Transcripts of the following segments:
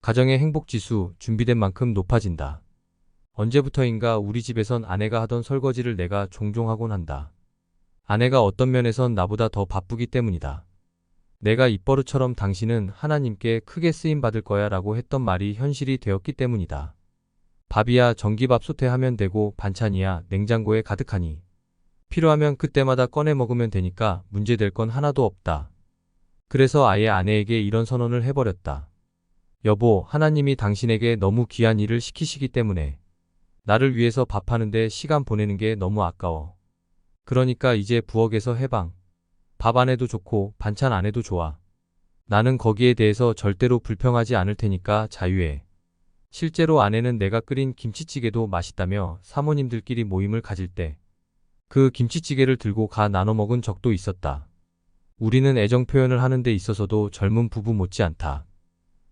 가정의 행복지수 준비된 만큼 높아진다. 언제부터인가 우리 집에선 아내가 하던 설거지를 내가 종종 하곤 한다. 아내가 어떤 면에선 나보다 더 바쁘기 때문이다. 내가 입버릇처럼 당신은 하나님께 크게 쓰임받을 거야 라고 했던 말이 현실이 되었기 때문이다. 밥이야 전기밥솥에 하면 되고 반찬이야 냉장고에 가득하니 필요하면 그때마다 꺼내 먹으면 되니까 문제될 건 하나도 없다. 그래서 아예 아내에게 이런 선언을 해버렸다. 여보, 하나님이 당신에게 너무 귀한 일을 시키시기 때문에 나를 위해서 밥하는데 시간 보내는 게 너무 아까워. 그러니까 이제 부엌에서 해방. 밥 안 해도 좋고 반찬 안 해도 좋아. 나는 거기에 대해서 절대로 불평하지 않을 테니까 자유해. 실제로 아내는 내가 끓인 김치찌개도 맛있다며 사모님들끼리 모임을 가질 때 그 김치찌개를 들고 가 나눠 먹은 적도 있었다. 우리는 애정 표현을 하는 데 있어서도 젊은 부부 못지않다.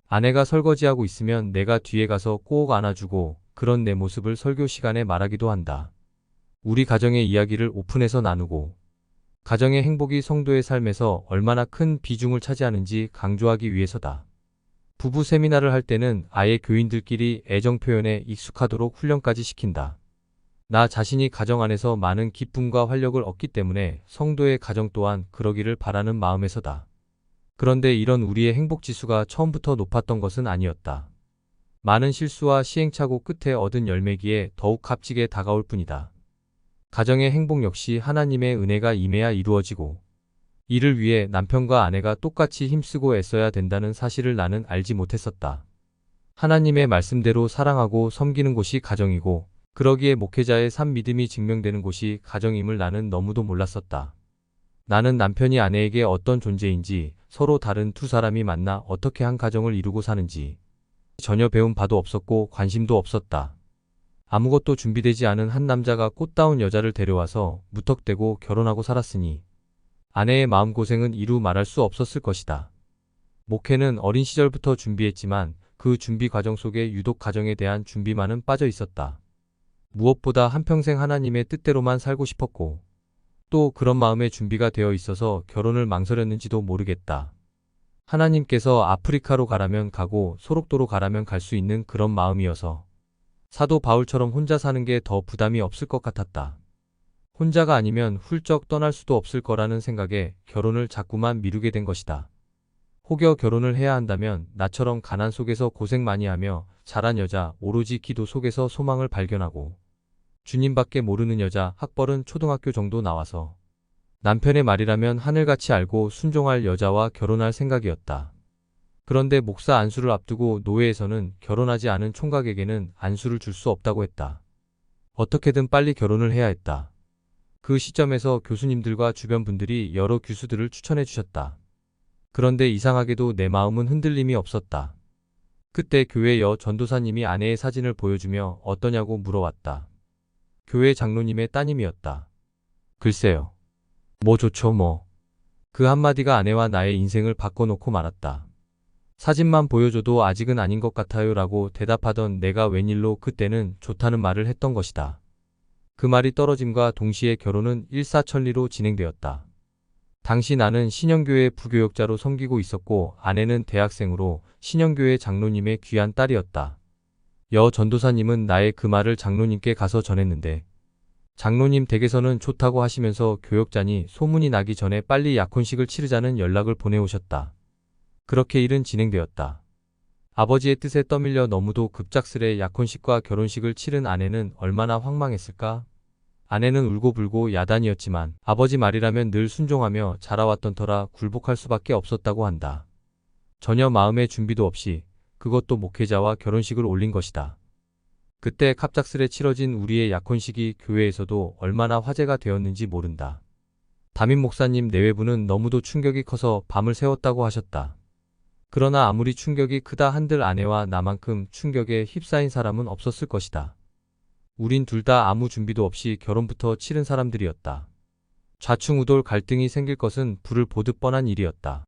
아내가 설거지하고 있으면 내가 뒤에 가서 꼭 안아주고 그런 내 모습을 설교 시간에 말하기도 한다. 우리 가정의 이야기를 오픈해서 나누고 가정의 행복이 성도의 삶에서 얼마나 큰 비중을 차지하는지 강조하기 위해서다. 부부 세미나를 할 때는 아예 교인들끼리 애정 표현에 익숙하도록 훈련까지 시킨다. 나 자신이 가정 안에서 많은 기쁨과 활력을 얻기 때문에 성도의 가정 또한 그러기를 바라는 마음에서다. 그런데 이런 우리의 행복지수가 처음부터 높았던 것은 아니었다. 많은 실수와 시행착오 끝에 얻은 열매기에 더욱 값지게 다가올 뿐이다. 가정의 행복 역시 하나님의 은혜가 임해야 이루어지고 이를 위해 남편과 아내가 똑같이 힘쓰고 애써야 된다는 사실을 나는 알지 못했었다. 하나님의 말씀대로 사랑하고 섬기는 곳이 가정이고 그러기에 목회자의 삶 믿음이 증명되는 곳이 가정임을 나는 너무도 몰랐었다. 나는 남편이 아내에게 어떤 존재인지 서로 다른 두 사람이 만나 어떻게 한 가정을 이루고 사는지 전혀 배운 바도 없었고 관심도 없었다. 아무것도 준비되지 않은 한 남자가 꽃다운 여자를 데려와서 무턱대고 결혼하고 살았으니 아내의 마음고생은 이루 말할 수 없었을 것이다. 목회는 어린 시절부터 준비했지만 그 준비 과정 속에 유독 가정에 대한 준비만은 빠져 있었다. 무엇보다 한평생 하나님의 뜻대로만 살고 싶었고 또 그런 마음의 준비가 되어 있어서 결혼을 망설였는지도 모르겠다. 하나님께서 아프리카로 가라면 가고 소록도로 가라면 갈 수 있는 그런 마음이어서 사도 바울처럼 혼자 사는 게 더 부담이 없을 것 같았다. 혼자가 아니면 훌쩍 떠날 수도 없을 거라는 생각에 결혼을 자꾸만 미루게 된 것이다. 혹여 결혼을 해야 한다면 나처럼 가난 속에서 고생 많이 하며 자란 여자, 오로지 기도 속에서 소망을 발견하고 주님밖에 모르는 여자, 학벌은 초등학교 정도 나와서 남편의 말이라면 하늘같이 알고 순종할 여자와 결혼할 생각이었다. 그런데 목사 안수를 앞두고 노회에서는 결혼하지 않은 총각에게는 안수를 줄 수 없다고 했다. 어떻게든 빨리 결혼을 해야 했다. 그 시점에서 교수님들과 주변 분들이 여러 교수들을 추천해 주셨다. 그런데 이상하게도 내 마음은 흔들림이 없었다. 그때 교회 여 전도사님이 아내의 사진을 보여주며 어떠냐고 물어왔다. 교회 장로님의 따님이었다. 글쎄요. 뭐 좋죠 뭐. 그 한마디가 아내와 나의 인생을 바꿔놓고 말았다. 사진만 보여줘도 아직은 아닌 것 같아요 라고 대답하던 내가 웬일로 그때는 좋다는 말을 했던 것이다. 그 말이 떨어짐과 동시에 결혼은 일사천리로 진행되었다. 당시 나는 신영교회 부교역자로 섬기고 있었고 아내는 대학생으로 신영교회 장로님의 귀한 딸이었다. 여 전도사님은 나의 그 말을 장로님께 가서 전했는데 장로님 댁에서는 좋다고 하시면서 교역자니 소문이 나기 전에 빨리 약혼식을 치르자는 연락을 보내오셨다. 그렇게 일은 진행되었다. 아버지의 뜻에 떠밀려 너무도 급작스레 약혼식과 결혼식을 치른 아내는 얼마나 황망했을까? 아내는 울고불고 야단이었지만 아버지 말이라면 늘 순종하며 자라왔던 터라 굴복할 수밖에 없었다고 한다. 전혀 마음의 준비도 없이 그것도 목회자와 결혼식을 올린 것이다. 그때 갑작스레 치러진 우리의 약혼식이 교회에서도 얼마나 화제가 되었는지 모른다. 담임 목사님 내외부는 너무도 충격이 커서 밤을 새웠다고 하셨다. 그러나 아무리 충격이 크다 한들 아내와 나만큼 충격에 휩싸인 사람은 없었을 것이다. 우린 둘 다 아무 준비도 없이 결혼부터 치른 사람들이었다. 좌충우돌 갈등이 생길 것은 불을 보듯 뻔한 일이었다.